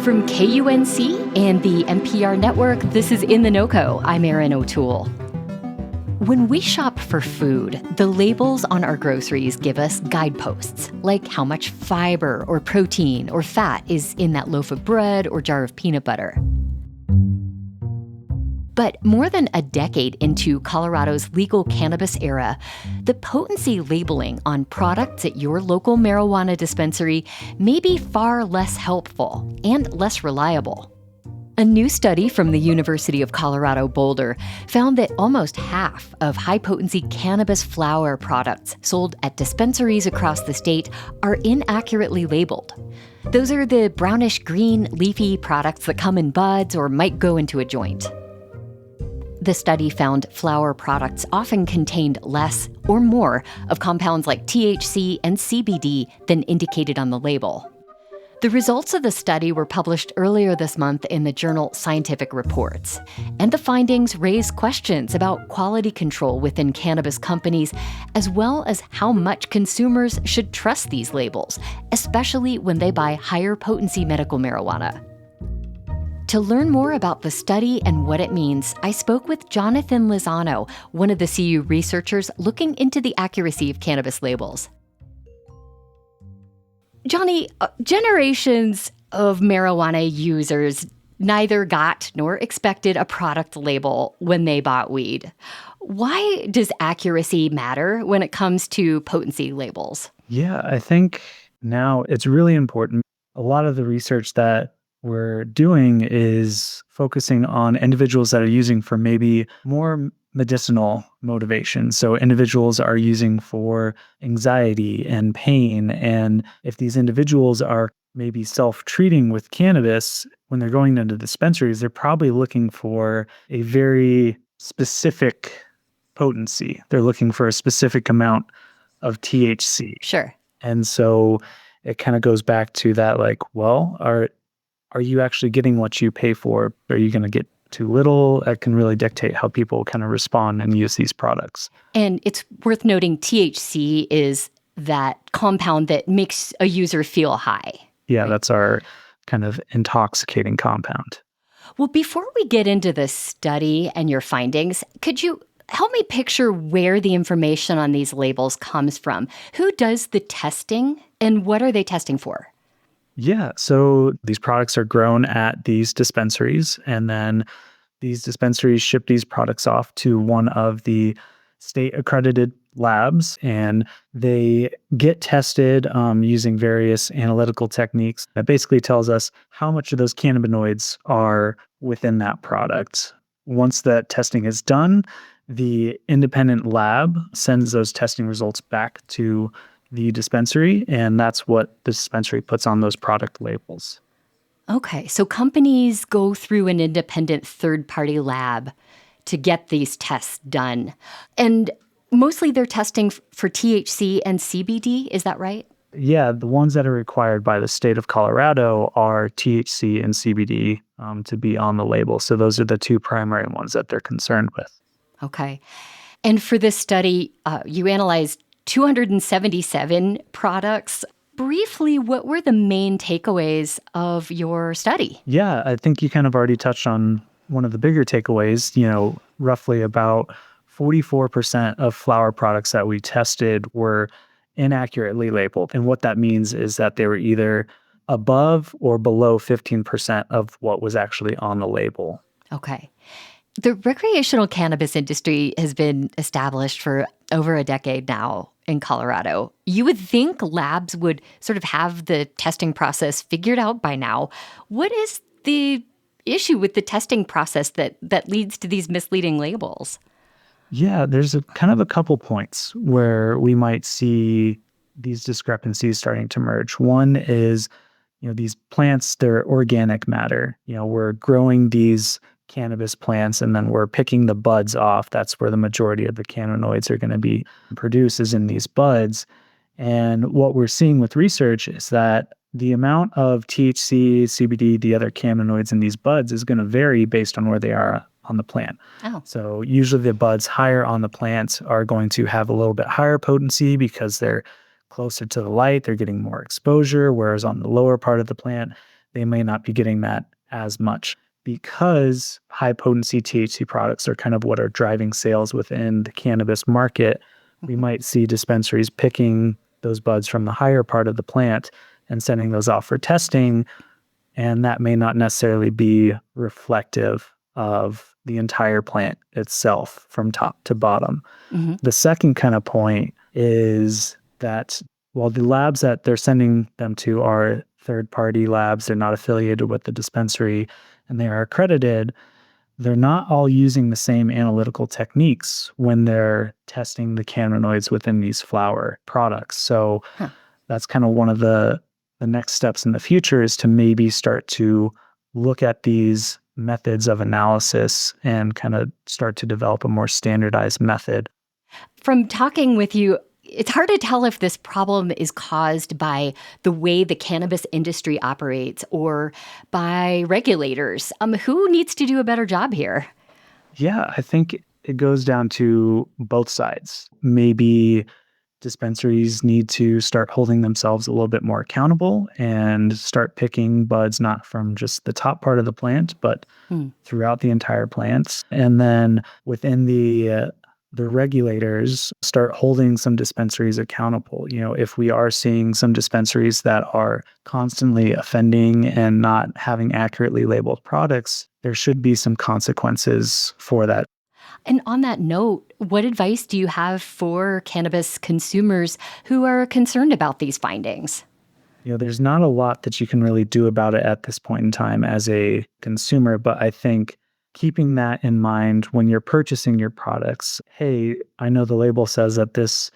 From KUNC and the NPR network, this is In The NoCo. I'm Erin O'Toole. When we shop for food, the labels on our groceries give us guideposts, like how much fiber or protein or fat is in that loaf of bread or jar of peanut butter. But more than a decade into Colorado's legal cannabis era, the potency labeling on products at your local marijuana dispensary may be far less helpful and less reliable. A new study from the University of Colorado Boulder found that almost half of high-potency cannabis flower products sold at dispensaries across the state are inaccurately labeled. Those are the brownish-green, leafy products that come in buds or might go into a joint. The study found flower products often contained less or more of compounds like THC and CBD than indicated on the label. The results of the study were published earlier this month in the journal Scientific Reports, and the findings raise questions about quality control within cannabis companies, as well as how much consumers should trust these labels, especially when they buy higher potency medical marijuana. To learn more about the study and what it means, I spoke with Jonathan Lozano, one of the CU researchers looking into the accuracy of cannabis labels. Johnny, generations of marijuana users neither got nor expected a product label when they bought weed. Why does accuracy matter when it comes to potency labels? Yeah, I think now it's really important. A lot of the research that we're doing is focusing on individuals that are using for maybe more medicinal motivation. So individuals are using for anxiety and pain. And if these individuals are maybe self-treating with cannabis, when they're going into dispensaries, they're probably looking for a very specific potency. They're looking for a specific amount of THC. Sure. And so it kind of goes back to that, like, well, are you actually getting what you pay for? Are you going to get too little? That can really dictate how people kind of respond and use these products. And it's worth noting THC is that compound that makes a user feel high. Yeah, right? That's our kind of intoxicating compound. Well, before we get into the study and your findings, could you help me picture where the information on these labels comes from? Who does the testing and what are they testing for? Yeah, so these products are grown at these dispensaries, and then these dispensaries ship these products off to one of the state-accredited labs, and they get tested using various analytical techniques that basically tells us how much of those cannabinoids are within that product. Once that testing is done, the independent lab sends those testing results back to the dispensary, and that's what the dispensary puts on those product labels. Okay, so companies go through an independent third-party lab to get these tests done. And mostly they're testing for THC and CBD, is that right? Yeah, the ones that are required by the state of Colorado are THC and CBD to be on the label. So those are the two primary ones that they're concerned with. Okay. And for this study, you analyzed 277 products. Briefly, what were the main takeaways of your study? Yeah, I think you kind of already touched on one of the bigger takeaways. Roughly about 44% of flower products that we tested were inaccurately labeled. And what that means is that they were either above or below 15% of what was actually on the label. Okay. The recreational cannabis industry has been established for over a decade now in Colorado. You would think labs would sort of have the testing process figured out by now. What is the issue with the testing process that leads to these misleading labels? Yeah, there's a couple points where we might see these discrepancies starting to merge. One is, these plants, they're organic matter. We're growing these cannabis plants and then we're picking the buds off. That's where the majority of the cannabinoids are going to be produced, is in these buds. And what we're seeing with research is that the amount of THC, CBD, the other cannabinoids in these buds is going to vary based on where they are on the plant. Oh. So usually the buds higher on the plant are going to have a little bit higher potency because they're closer to the light, they're getting more exposure, whereas on the lower part of the plant, they may not be getting that as much because high potency THC products are kind of what are driving sales within the cannabis market. We might see dispensaries picking those buds from the higher part of the plant and sending those off for testing. And that may not necessarily be reflective of the entire plant itself from top to bottom. Mm-hmm. The second kind of point is that while the labs that they're sending them to are third-party labs, they're not affiliated with the dispensary, and they are accredited, they're not all using the same analytical techniques when they're testing the cannabinoids within these flower products. So that's kind of one of the next steps in the future is to maybe start to look at these methods of analysis and kind of start to develop a more standardized method. From talking with you, it's hard to tell if this problem is caused by the way the cannabis industry operates or by regulators. Who needs to do a better job here? Yeah, I think it goes down to both sides. Maybe dispensaries need to start holding themselves a little bit more accountable and start picking buds not from just the top part of the plant, but throughout the entire plant. And then within the regulators start holding some dispensaries accountable. You know, if we are seeing some dispensaries that are constantly offending and not having accurately labeled products, there should be some consequences for that. And on that note, what advice do you have for cannabis consumers who are concerned about these findings? You know, there's not a lot that you can really do about it at this point in time as a consumer, but I think keeping that in mind when you're purchasing your products, hey, I know the label says that this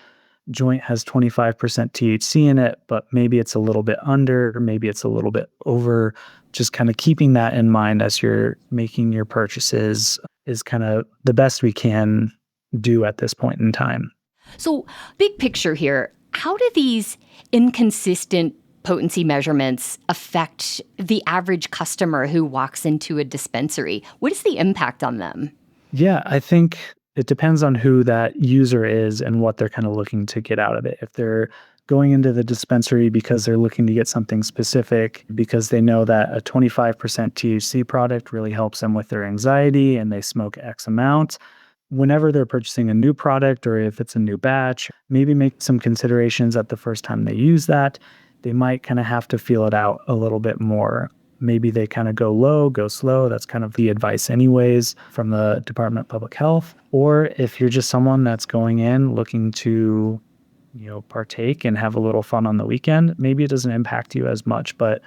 joint has 25% THC in it, but maybe it's a little bit under, or maybe it's a little bit over. Just kind of keeping that in mind as you're making your purchases is kind of the best we can do at this point in time. So, big picture here, how do these inconsistent potency measurements affect the average customer who walks into a dispensary? What is the impact on them? Yeah, I think it depends on who that user is and what they're kind of looking to get out of it. If they're going into the dispensary because they're looking to get something specific, because they know that a 25% THC product really helps them with their anxiety and they smoke X amount, whenever they're purchasing a new product or if it's a new batch, maybe make some considerations at the first time they use that. They might kind of have to feel it out a little bit more. Maybe they kind of go low, go slow. That's kind of the advice anyways from the Department of Public Health. Or if you're just someone that's going in looking to, partake and have a little fun on the weekend, maybe it doesn't impact you as much. But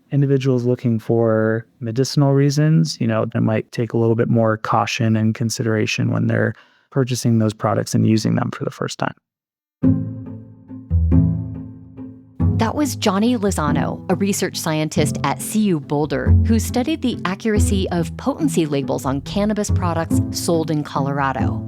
individuals looking for medicinal reasons, that might take a little bit more caution and consideration when they're purchasing those products and using them for the first time. That was Johnny Lozano, a research scientist at CU Boulder, who studied the accuracy of potency labels on cannabis products sold in Colorado.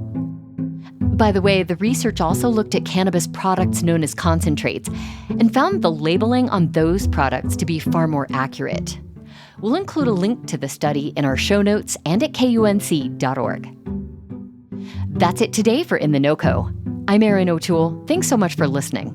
By the way, the research also looked at cannabis products known as concentrates and found the labeling on those products to be far more accurate. We'll include a link to the study in our show notes and at KUNC.org. That's it today for In The NoCo. I'm Erin O'Toole. Thanks so much for listening.